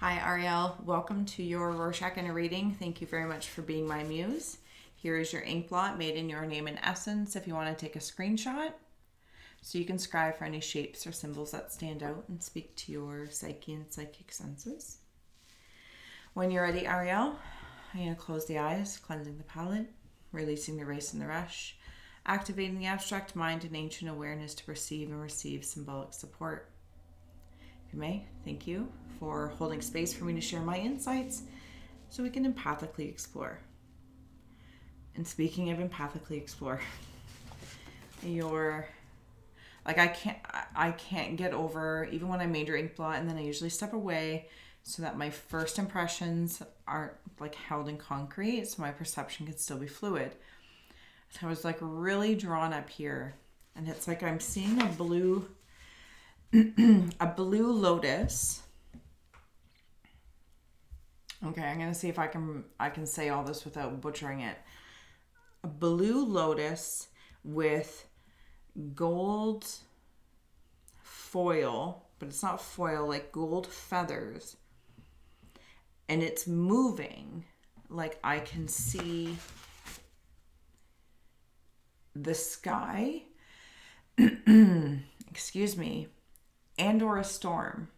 Hi Arielle, welcome to your Rorschach and a reading. Thank you very much for being my muse. Here is your ink blot made in your name and essence if you want to take a screenshot. So you can scribe for any shapes or symbols that stand out and speak to your psyche and psychic senses. When you're ready, Arielle, I'm going to close the eyes, cleansing the palate, releasing the race and the rush, activating the abstract mind and ancient awareness to perceive and receive symbolic support. If you may, thank you for holding space for me to share my insights so we can empathically explore. And speaking of empathically explore, I can't get over, even when I major ink blot, and then I usually step away so that my first impressions aren't like held in concrete, so my perception can still be fluid. So I was like really drawn up here, and it's like I'm seeing a blue lotus. Okay, I'm gonna see if I can say all this without butchering it. A blue lotus with gold foil, but it's not foil, like gold feathers. And it's moving, like I can see the sky, excuse me, and or a storm.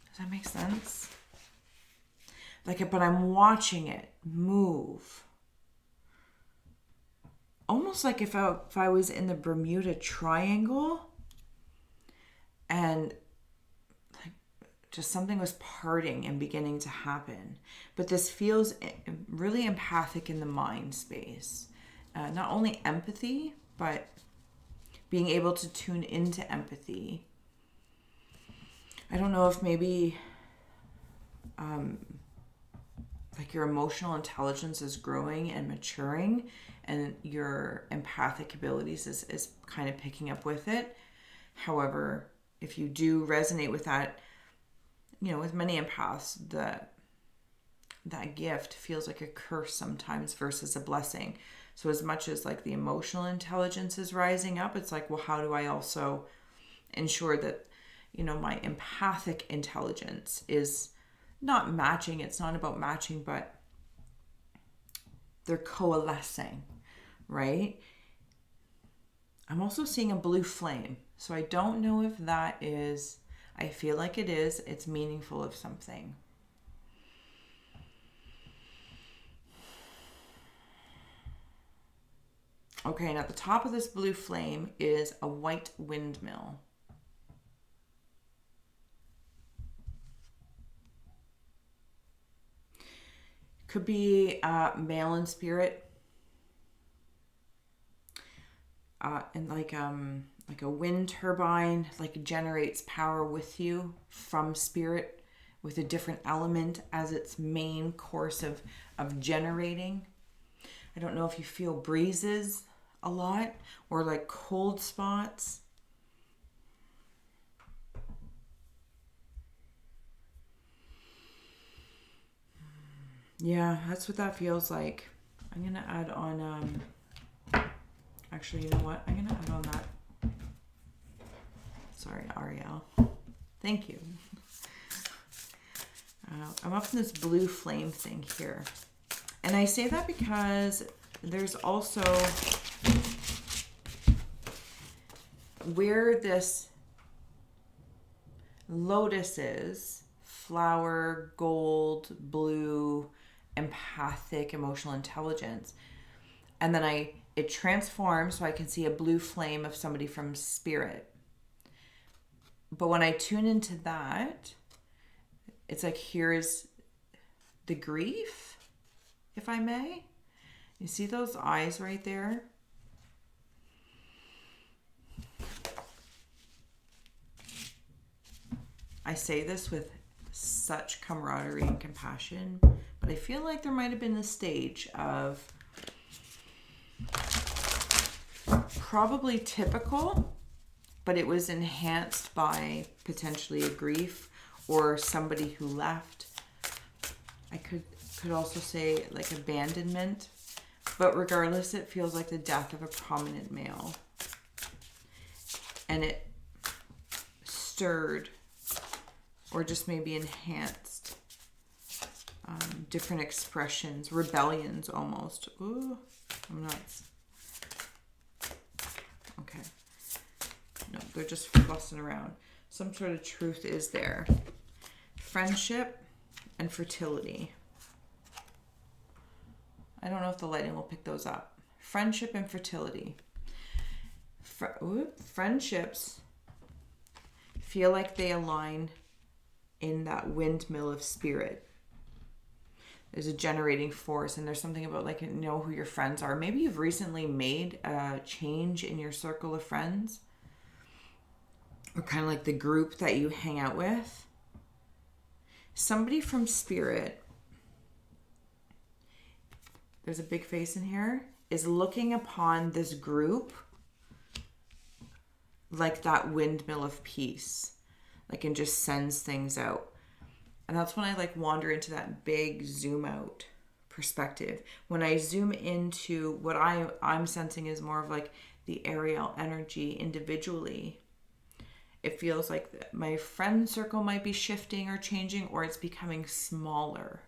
Does that make sense? But I'm watching it move. Almost like if I was in the Bermuda Triangle and like just something was parting and beginning to happen. But this feels really empathic in the mind space. Not only empathy, but being able to tune into empathy. I don't know if maybe your emotional intelligence is growing and maturing and your empathic abilities is kind of picking up with it. However, if you do resonate with that, with many empaths, that gift feels like a curse sometimes versus a blessing. So as much as like the emotional intelligence is rising up, it's like, well, how do I also ensure that, my empathic intelligence is not matching. It's not about matching, but they're coalescing, right? I'm also seeing a blue flame. So I don't know if that is, I feel like it is, it's meaningful of something. Okay, and at the top of this blue flame is a white windmill. Could be male in spirit, and like a wind turbine, like generates power with you from spirit with a different element as its main course of generating. I don't know if you feel breezes a lot or like cold spots. Yeah, that's what that feels like. I'm going to add on, actually, you know what? I'm going to add on that. Sorry, Arielle. Thank you. I'm up in this blue flame thing here. And I say that because there's also where this lotus is, flower, gold, blue, empathic, emotional intelligence. And then it transforms so I can see a blue flame of somebody from spirit. But when I tune into that, it's like, here's the grief, if I may. You see those eyes right there? I say this with such camaraderie and compassion, but I feel like there might have been a stage of probably typical, but it was enhanced by potentially a grief or somebody who left. I could also say like abandonment, but regardless, it feels like the death of a prominent male. And it stirred or just maybe enhanced different expressions, rebellions almost. Ooh, I'm nuts. Okay. No, they're just fussing around. Some sort of truth is there. Friendship and fertility. I don't know if the lighting will pick those up. Friendship and fertility. Friendships feel like they align in that windmill of spirit. There's a generating force, and there's something about like, know who your friends are. Maybe you've recently made a change in your circle of friends, or kind of like the group that you hang out with. Somebody from spirit, there's a big face in here, is looking upon this group like that windmill of peace, like, and just sends things out. And that's when I like wander into that big zoom out perspective. When I zoom into what I'm sensing is more of like the Arielle energy individually. It feels like my friend circle might be shifting or changing, or it's becoming smaller.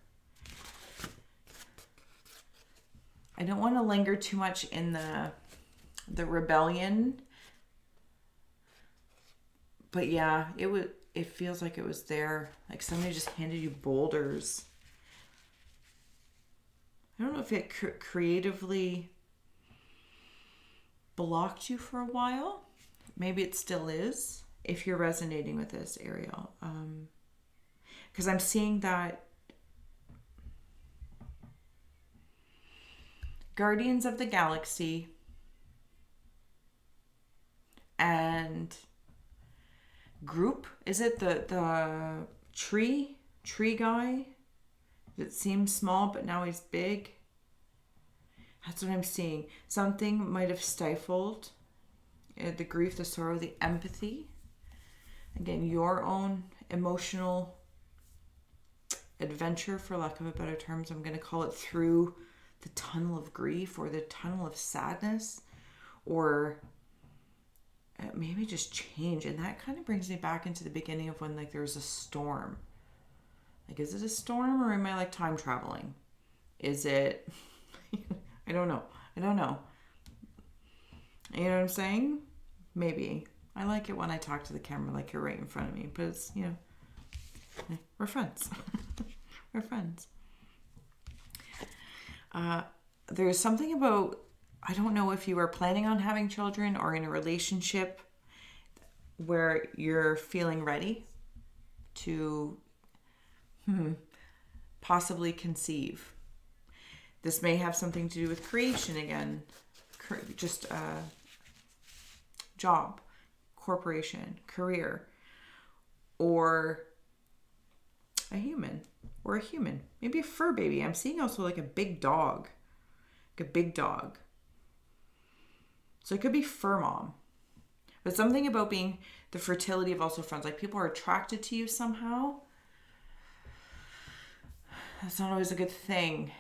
I don't want to linger too much in the rebellion. But yeah, it feels like it was there. Like somebody just handed you boulders. I don't know if it creatively blocked you for a while. Maybe it still is, if you're resonating with this, Arielle. Because I'm seeing that Guardians of the Galaxy and group, is it the tree guy that seems small but now he's big? That's what I'm seeing. Something might have stifled the grief, the sorrow, the empathy. Again, your own emotional adventure, for lack of a better terms, I'm going to call it, through the tunnel of grief or the tunnel of sadness, or maybe just change. And that kind of brings me back into the beginning of when like there's a storm. Like, is it a storm, or am I like time traveling? Is it I don't know. You know what I'm saying? Maybe. I like it when I talk to the camera like you're right in front of me, but it's, we're friends. We're friends. There's something about, I don't know if you are planning on having children or in a relationship where you're feeling ready to possibly conceive. This may have something to do with creation again, just job, corporation, career, or a human, maybe a fur baby. I'm seeing also like a big dog, So it could be fur mom, but something about being the fertility of also friends. Like, people are attracted to you somehow. That's not always a good thing.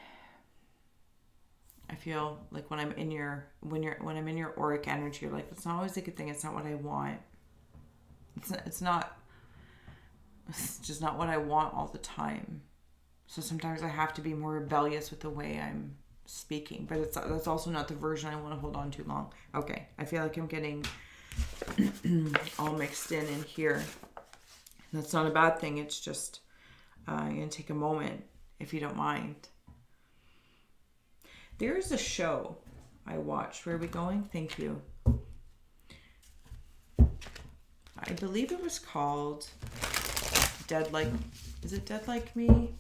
I feel like when I'm in your auric energy, you're like, that's not always a good thing. It's not what I want. It's just not what I want all the time. So sometimes I have to be more rebellious with the way I'm speaking, but that's also not the version I want to hold on too long. Okay, I feel like I'm getting all mixed in here. That's not a bad thing. It's just I'm gonna take a moment, if you don't mind. There's a show I watched. Where are we going? Thank you. I believe it was called Dead Like... Is it Dead Like Me?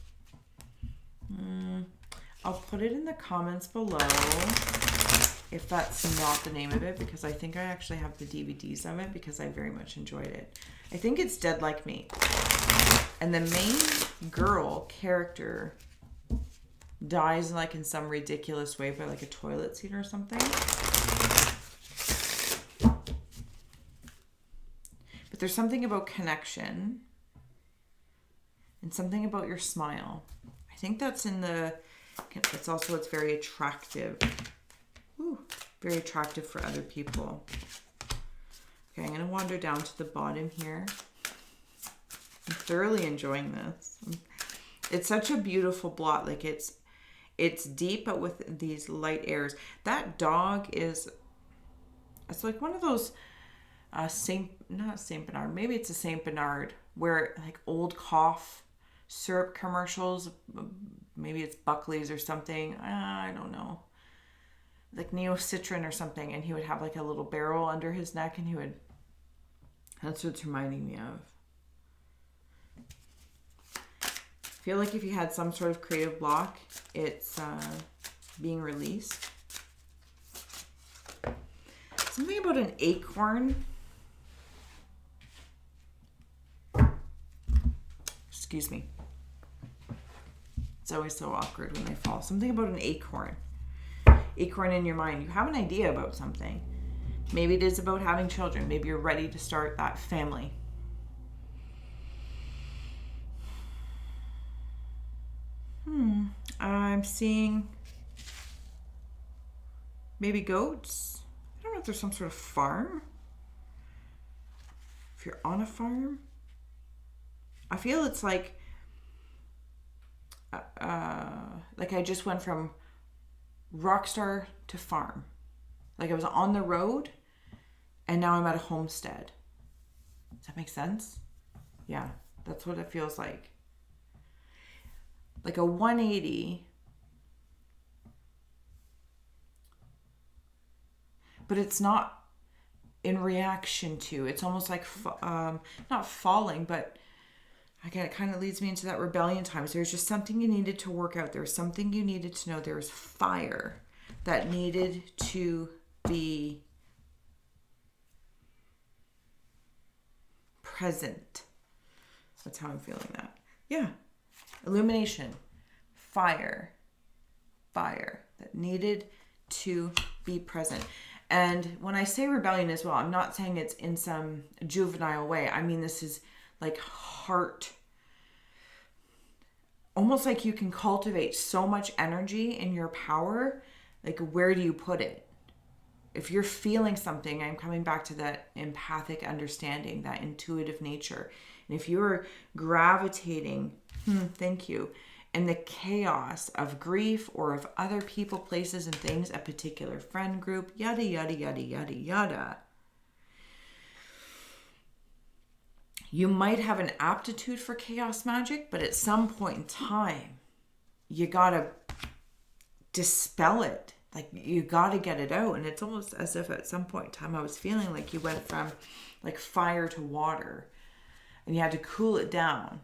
I'll put it in the comments below if that's not the name of it, because I think I actually have the DVDs of it because I very much enjoyed it. I think it's Dead Like Me. And the main girl character dies like in some ridiculous way by like a toilet seat or something. But there's something about connection and something about your smile. I think that's in the, it's very attractive. Ooh, very attractive for other people. Okay, I'm going to wander down to the bottom here. I'm thoroughly enjoying this. It's such a beautiful blot. Like it's deep, but with these light airs. That dog is, it's like one of those not Saint Bernard, maybe it's a Saint Bernard, where like old cough syrup commercials, maybe it's Buckley's or something, I don't know, like Neocitrin or something, and he would have like a little barrel under his neck, and that's what it's reminding me of. I feel like if you had some sort of creative block, it's being released. Something about an acorn. Excuse me. It's always so awkward when I fall. Something about an acorn. Acorn in your mind. You have an idea about something. Maybe it is about having children. Maybe you're ready to start that family. I'm seeing maybe goats. I don't know if there's some sort of farm. If you're on a farm. I feel it's like I just went from Rockstar to farm. Like I was on the road and now I'm at a homestead. Does that make sense? Yeah, that's what it feels like. Like a 180. But it's not in reaction to. It's almost like, not falling, but again, it kind of leads me into that rebellion times. There's just something you needed to work out. There's something you needed to know. There's fire that needed to be present. That's how I'm feeling that. Yeah. Illumination. Fire that needed to be present. And when I say rebellion as well, I'm not saying it's in some juvenile way. I mean, this is like heart. Almost like you can cultivate so much energy in your power. Like, where do you put it? If you're feeling something, I'm coming back to that empathic understanding, that intuitive nature. And if you're gravitating, thank you, in the chaos of grief or of other people, places, and things, a particular friend group, yada, yada, yada, yada, yada, you might have an aptitude for chaos magic, but at some point in time, you gotta dispel it. Like, you gotta get it out. And it's almost as if at some point in time I was feeling like you went from like fire to water and you had to cool it down.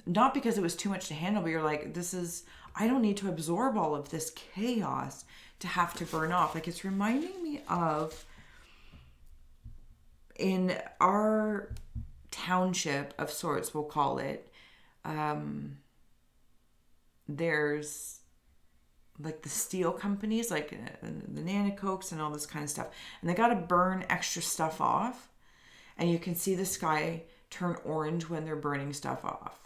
Not because it was too much to handle, but you're like, I don't need to absorb all of this chaos to have to burn off. Like, it's reminding me of, in our township of sorts, we'll call it, there's like the steel companies, like the Nanocokes and all this kind of stuff. And they got to burn extra stuff off. And you can see the sky turn orange when they're burning stuff off.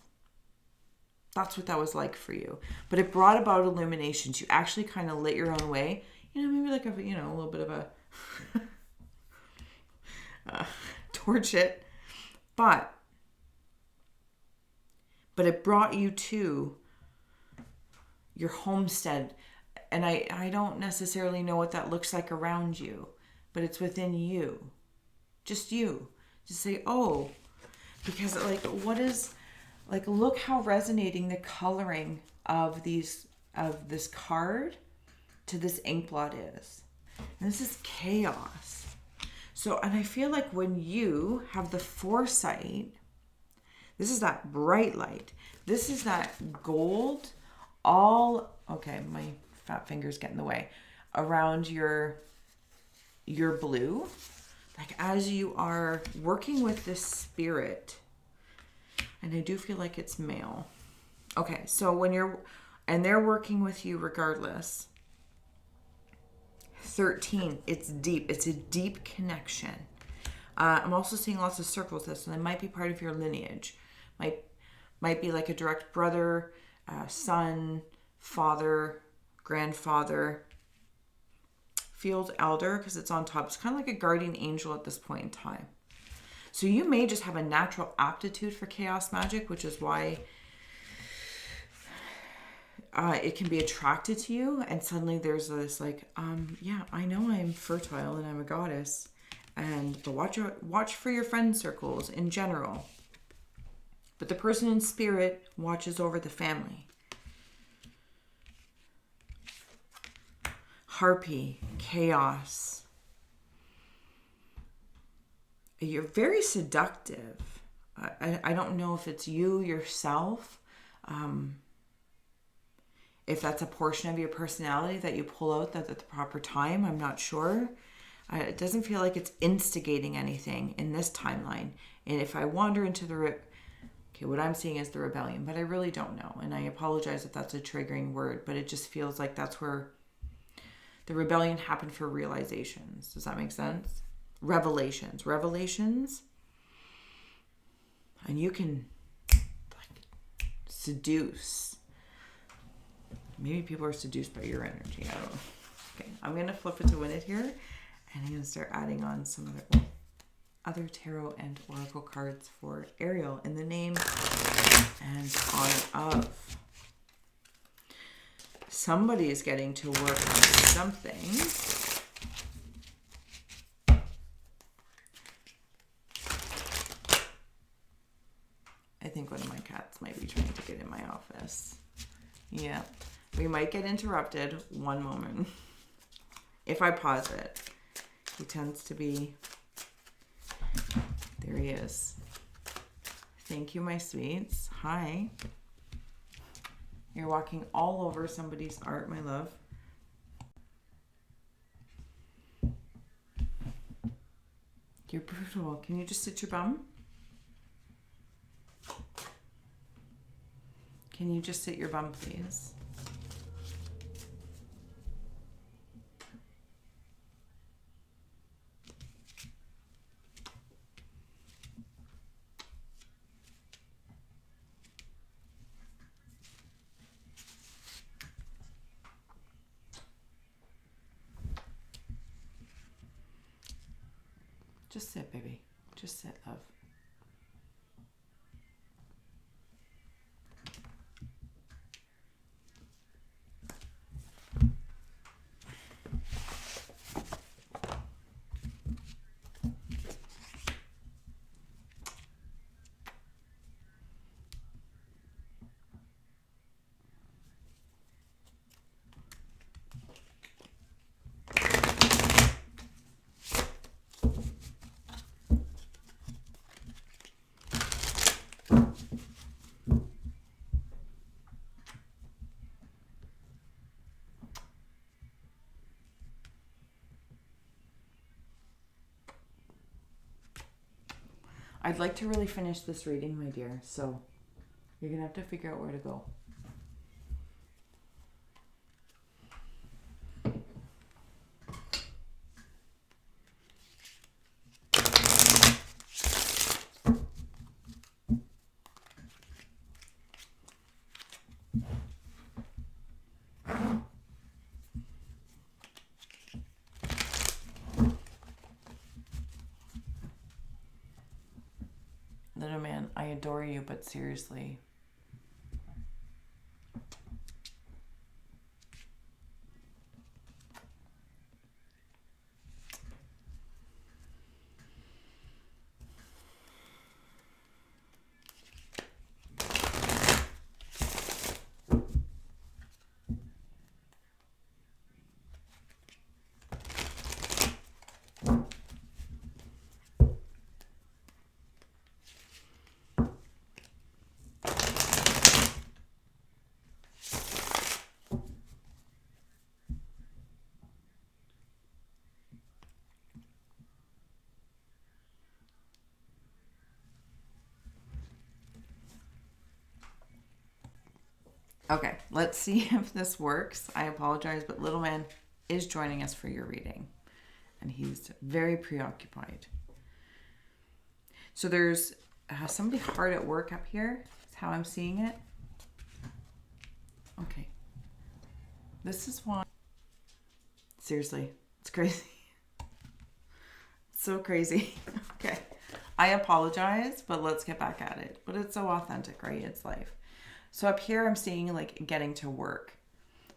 That's what that was like for you. But it brought about illuminations. You actually kind of lit your own way. You know, maybe like a little bit of a torch it. But it brought you to your homestead. And I don't necessarily know what that looks like around you, but it's within you. Just you. Just say, oh, because like, what is, like, look how resonating the coloring of this card to this ink blot is. And this is chaos. So, and I feel like when you have the foresight, this is that bright light. This is that gold, okay, my fat finger's getting in the way, around your blue. Like, as you are working with this spirit, and I do feel like it's male. Okay, so they're working with you regardless. 13, it's deep. It's a deep connection. I'm also seeing lots of circles. So they might be part of your lineage. Might be like a direct brother, son, father, grandfather, field elder, because it's on top. It's kind of like a guardian angel at this point in time. So you may just have a natural aptitude for chaos magic, which is why it can be attracted to you. And suddenly there's this like, yeah, I know I'm fertile and I'm a goddess. But watch for your friend circles in general. But the person in spirit watches over the family. Harpy, chaos. You're very seductive. I don't know if it's you yourself, if that's a portion of your personality that you pull out at the proper time. I'm not sure. It doesn't feel like it's instigating anything in this timeline. And if I wander into what I'm seeing is the rebellion, but I really don't know. And I apologize if that's a triggering word, but it just feels like that's where the rebellion happened for realizations. Does that make sense? Revelations. And you can like seduce. Maybe people are seduced by your energy. I don't know. Okay, I'm going to flip it to win it here. And I'm going to start adding on some other tarot and oracle cards for Arielle in the name and honor of. Somebody is getting to work on something. I think one of my cats might be trying to get in my office. Yeah, we might get interrupted. One moment. If I pause it. He tends to be... There he is. Thank you, my sweets. Hi. You're walking all over somebody's art, my love. You're brutal. Can you just sit your bum? Can you just sit your bum, please? Just sit, baby. Just sit, love. I'd like to really finish this reading, my dear, so you're going to have to figure out where to go. Little man, I adore you, but seriously. Okay, let's see if this works. I apologize, but little man is joining us for your reading, and he's very preoccupied. So there's somebody hard at work up here. That's how I'm seeing it. Okay. This is why. Seriously, it's crazy. It's so crazy. Okay. I apologize, but let's get back at it. But it's so authentic, right? It's life. So up here, I'm seeing like getting to work.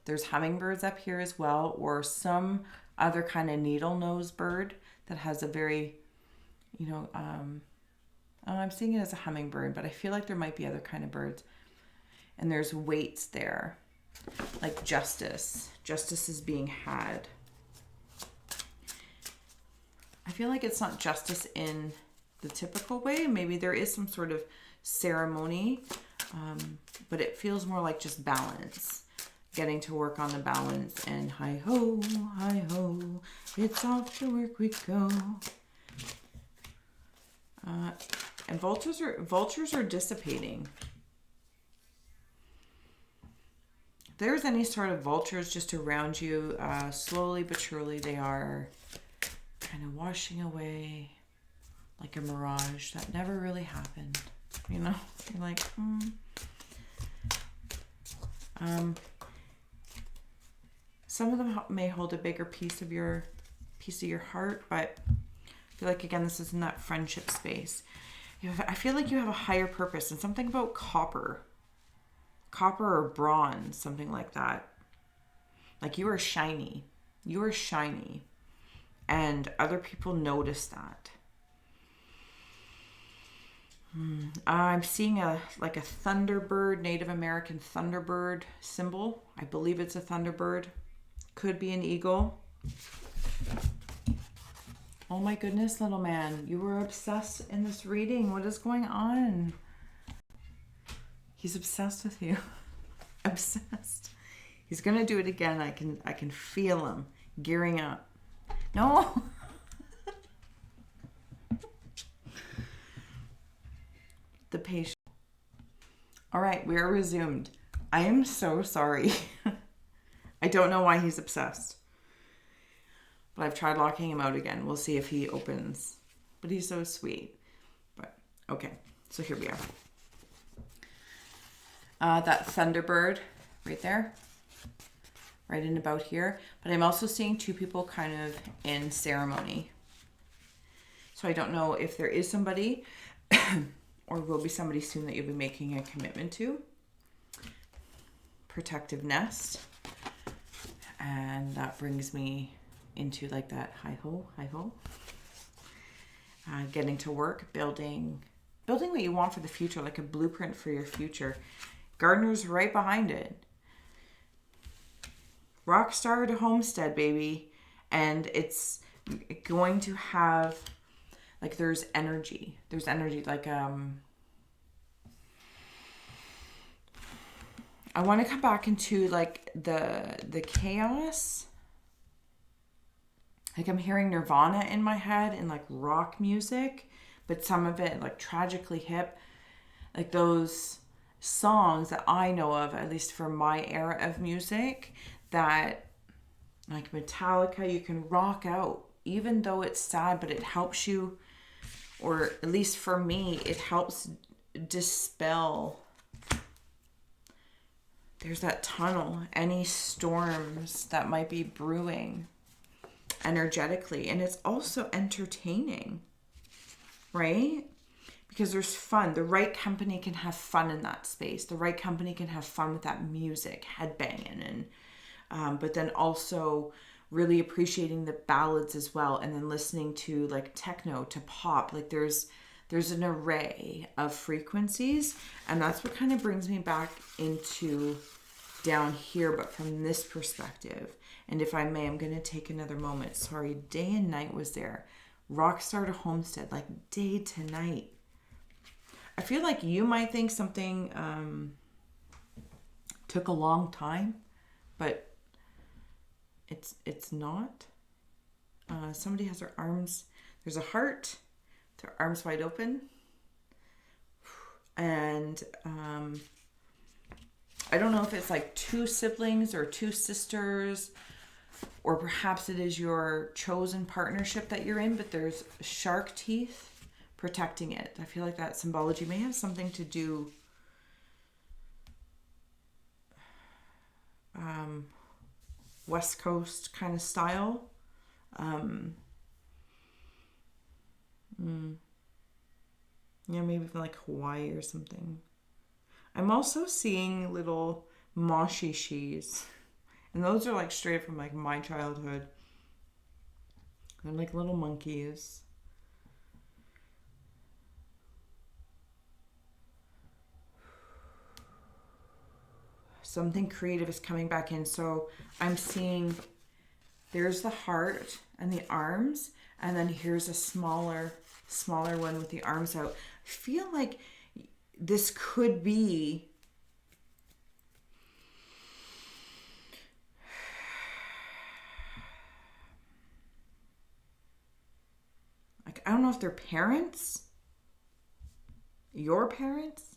There's hummingbirds up here as well, or some other kind of needle nose bird that has a very, I'm seeing it as a hummingbird, but I feel like there might be other kind of birds. And there's weights there, like justice. Justice is being had. I feel like it's not justice in the typical way. Maybe there is some sort of ceremony, but it feels more like just balance. Getting to work on the balance, and hi ho, it's off to work we go. And vultures are dissipating. If there's any sort of vultures just around you, slowly but surely they are kind of washing away like a mirage that never really happened. You're like, some of them may hold a bigger piece of your heart, but I feel like, again, this is in that friendship space. I feel like you have a higher purpose, and something about copper or bronze, something like that. Like you are shiny. And other people notice that. I'm seeing a thunderbird, Native American thunderbird symbol. I believe it's a thunderbird. Could be an eagle. Oh my goodness, little man. You were obsessed in this reading. What is going on? He's obsessed with you. Obsessed. He's going to do it again. I can feel him gearing up. No. The patient. All right, we are resumed. I am so sorry. I don't know why he's obsessed. But I've tried locking him out again. We'll see if he opens. But he's so sweet. But okay, so here we are. That thunderbird right there. Right in about here. But I'm also seeing two people kind of in ceremony. So I don't know if there is somebody or will be somebody soon that you'll be making a commitment to. Protective nest. And that brings me into like that hi ho. Getting to work, building what you want for the future, like a blueprint for your future. Gardener's right behind it. Rockstar to Homestead, baby. And it's going to have, like, there's energy. Like, I want to come back into, like, the chaos. Like, I'm hearing Nirvana in my head and, like, rock music. But some of it, like, tragically hip. Like, those songs that I know of, at least for my era of music, that, like Metallica, you can rock out. Even though it's sad, but it helps you, or at least for me, it helps dispel. There's that tunnel, any storms that might be brewing energetically. And it's also entertaining, right? Because there's fun. The right company can have fun in that space. The right company can have fun with that music, headbanging, and but then also really appreciating the ballads as well, and then listening to like techno, to pop. Like there's an array of frequencies, and that's what kind of brings me back into down here, but from this perspective. And if I may, I'm going to take another moment. Sorry, day and night was there. Rockstar to Homestead, like day to night. I feel like you might think something took a long time, but it's not. Somebody has their arms, there's a heart, their arms wide open. And I don't know if it's like two siblings or two sisters, or perhaps it is your chosen partnership that you're in, but there's shark teeth protecting it. I feel like that symbology may have something to do West Coast kind of style. Yeah, maybe from like Hawaii or something. I'm also seeing little moshishis. And those are like straight from like my childhood. They're like little monkeys. Something creative is coming back in. So I'm seeing there's the heart and the arms, and then here's a smaller one with the arms out. I feel like this could be like, I don't know if they're parents, your parents,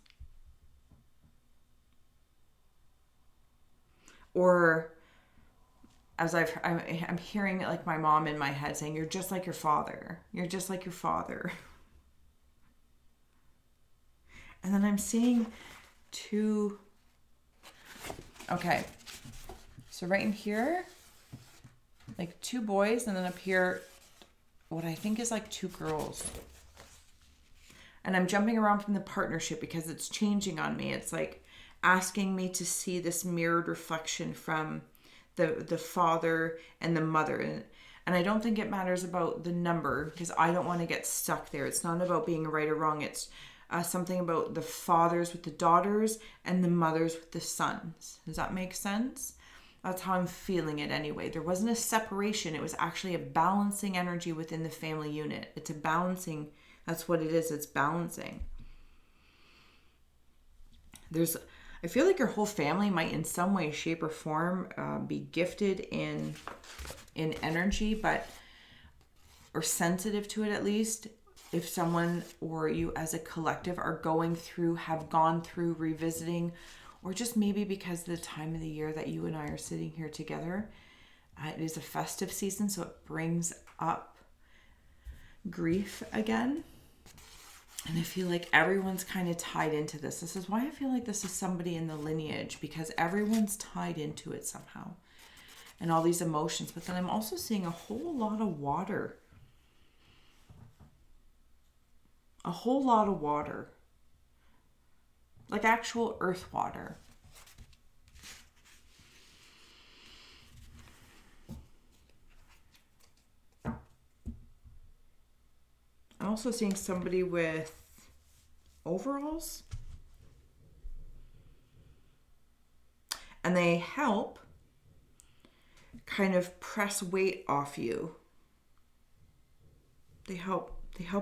or as I'm hearing like my mom in my head saying, you're just like your father. You're just like your father. And then I'm seeing two. Okay. So right in here, like two boys, and then up here, what I think is like two girls. And I'm jumping around from the partnership because it's changing on me. It's like asking me to see this mirrored reflection from the father and the mother. And I don't think it matters about the number, because I don't want to get stuck there. It's not about being right or wrong. It's something about the fathers with the daughters and the mothers with the sons. Does that make sense? That's how I'm feeling it anyway. There wasn't a separation. It was actually a balancing energy within the family unit. It's a balancing. That's what it is. It's balancing. I feel like your whole family might in some way, shape, or form be gifted in energy, or sensitive to it at least. If someone or you as a collective are have gone through revisiting, or just maybe because of the time of the year that you and I are sitting here together, it is a festive season, so it brings up grief again. And I feel like everyone's kind of tied into this. This is why I feel like this is somebody in the lineage, because everyone's tied into it somehow. And all these emotions. But then I'm also seeing a whole lot of water. A whole lot of water. Like actual earth water. I'm also seeing somebody with overalls. And they help kind of press weight off you. They help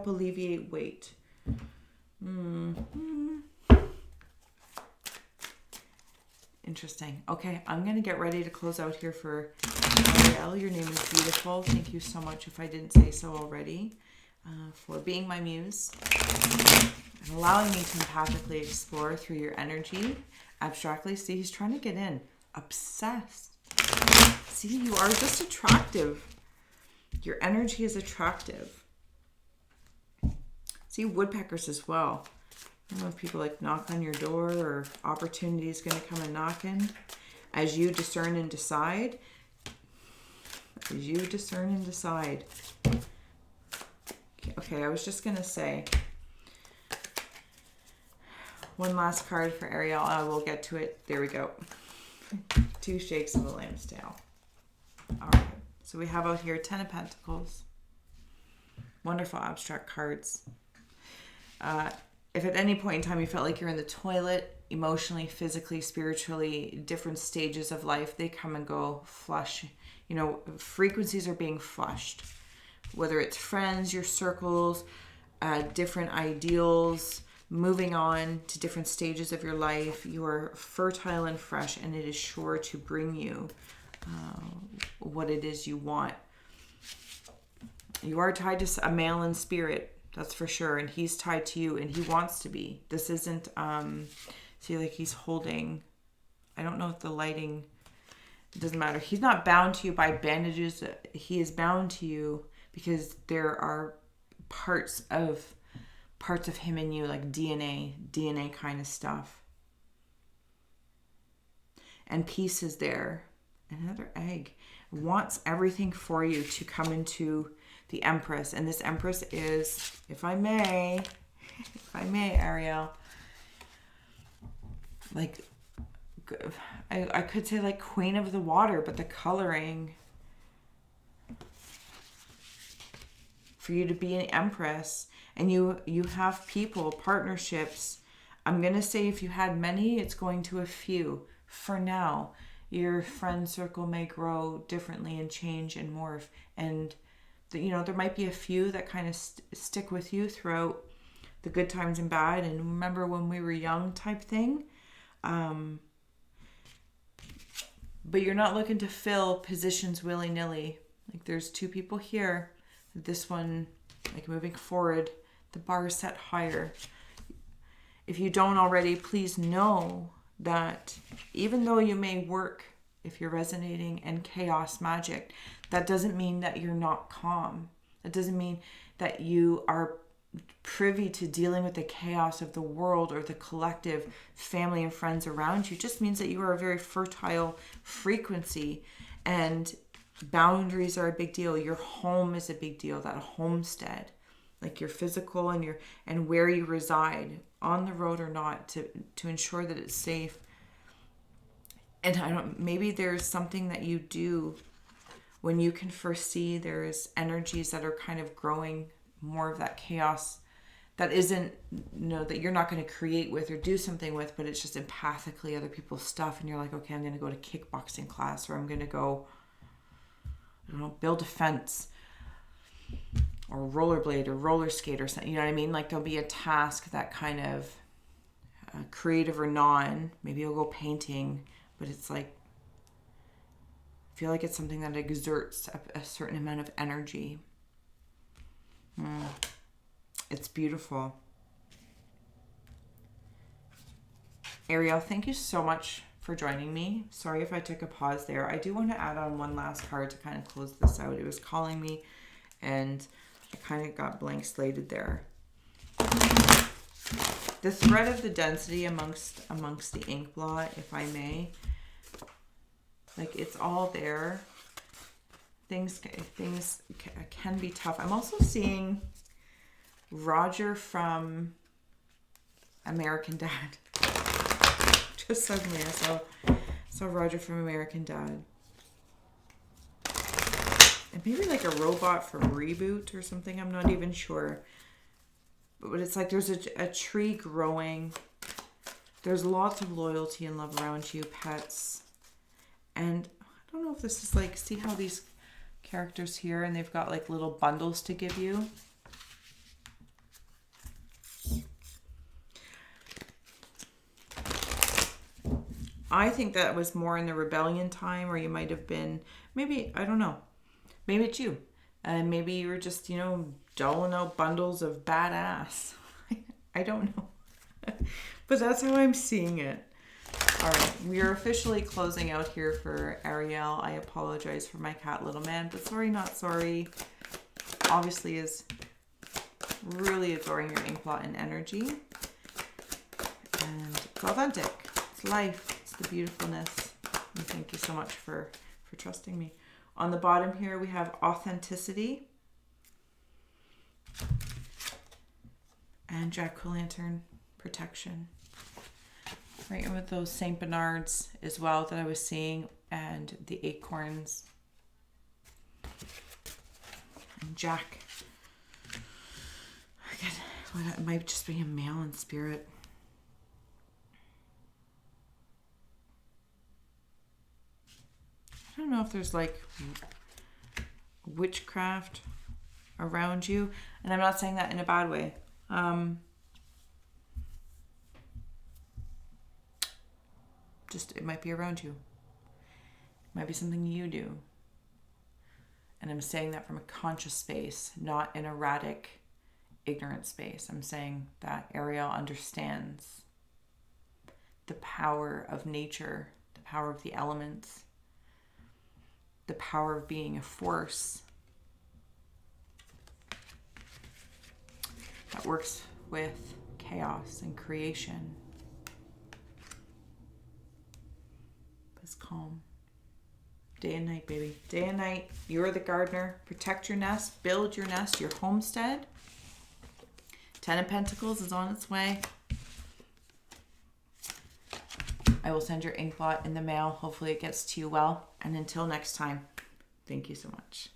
alleviate weight. Mm-hmm. Interesting. Okay, I'm going to get ready to close out here for Arielle. Your name is beautiful. Thank you so much, if I didn't say so already, for being my muse and allowing me to empathically explore through your energy abstractly. See, he's trying to get in. Obsessed. See, you are just attractive. Your energy is attractive. See, woodpeckers as well. I don't know if people like knock on your door, or opportunity is going to come and knock in. As you discern and decide. As you discern and decide. Okay, I was just going to say one last card for Arielle. I will get to it. There we go. 2 shakes of the lamb's tail. All right. So we have out here 10 of Pentacles. Wonderful abstract cards. If at any point in time you felt like you're in the toilet, emotionally, physically, spiritually, different stages of life, they come and go, flush. You know, frequencies are being flushed. Whether it's friends, your circles, different ideals, moving on to different stages of your life, you are fertile and fresh, and it is sure to bring you what it is you want. You are tied to a male in spirit. That's for sure. And he's tied to you, and he wants to be. This isn't, see, like he's holding, I don't know if the lighting, it doesn't matter. He's not bound to you by bandages. He is bound to you because there are parts of him in you, like DNA kind of stuff. And peace is there. Another egg wants everything for you to come into the Empress. And this Empress is, if I may, if I may, Arielle, like, I could say like Queen of the Water, but the coloring for you to be an Empress, and you have people, partnerships. I'm going to say if you had many, it's going to a few. For now, your friend circle may grow differently and change and morph. And, there might be a few that kind of stick with you throughout the good times and bad. And remember when we were young type thing. But you're not looking to fill positions willy-nilly. Like there's 2 people here. This one, like moving forward, the bar is set higher. If you don't already, please know that even though you may work, if you're resonating in chaos magic, that doesn't mean that you're not calm. That doesn't mean that you are privy to dealing with the chaos of the world or the collective family and friends around you. It just means that you are a very fertile frequency, and boundaries are a big deal. Your home is a big deal, that homestead, like your physical and where you reside, on the road or not, to ensure that it's safe. And maybe there's something that you do when you can foresee there's energies that are kind of growing more of that chaos that isn't, that you're not going to create with or do something with, but it's just empathically other people's stuff. And you're like, okay, I'm going to go to kickboxing class, or I'm going to go, build a fence or rollerblade or roller skate or something. You know what I mean? Like there'll be a task that kind of creative or non, maybe you'll go painting, but it's like, I feel like it's something that exerts a certain amount of energy. It's beautiful. Arielle, thank you so much for joining me. Sorry if I took a pause there. I do want to add on one last card to kind of close this out. It was calling me and I kind of got blank slated there. The thread of the density amongst the ink blot, if I may, like it's all there. Things can be tough. I'm also seeing Roger from American Dad. Just suddenly I saw Roger from American Dad. And maybe like a robot from Reboot or something. I'm not even sure. But it's like there's a tree growing. There's lots of loyalty and love around you, pets. And I don't know if this is like, see how these characters here, and they've got like little bundles to give you. I think that was more in the rebellion time, or you might have been, maybe, I don't know. Maybe it's you. And maybe you were just, doling out bundles of badass. I don't know. But that's how I'm seeing it. All right, we are officially closing out here for Arielle. I apologize for my cat, Little Man, but sorry, not sorry. Obviously is really adoring your ink blot and energy. And it's authentic. It's life. It's the beautifulness. And thank you so much for trusting me. On the bottom here, we have authenticity. And Jack-o'-lantern, protection. Right, and with those St. Bernards as well that I was seeing, and the acorns. And Jack. Again, it might just be a male in spirit. I don't know if there's like witchcraft around you. And I'm not saying that in a bad way. Just, it might be around you. It might be something you do. And I'm saying that from a conscious space, not an erratic, ignorant space. I'm saying that Arielle understands the power of nature, the power of the elements, the power of being a force that works with chaos and creation. It's calm. Day and night, baby. Day and night. You're the gardener. Protect your nest. Build your nest, your homestead. Ten of Pentacles is on its way. I will send your ink blot in the mail. Hopefully it gets to you well. And until next time, thank you so much.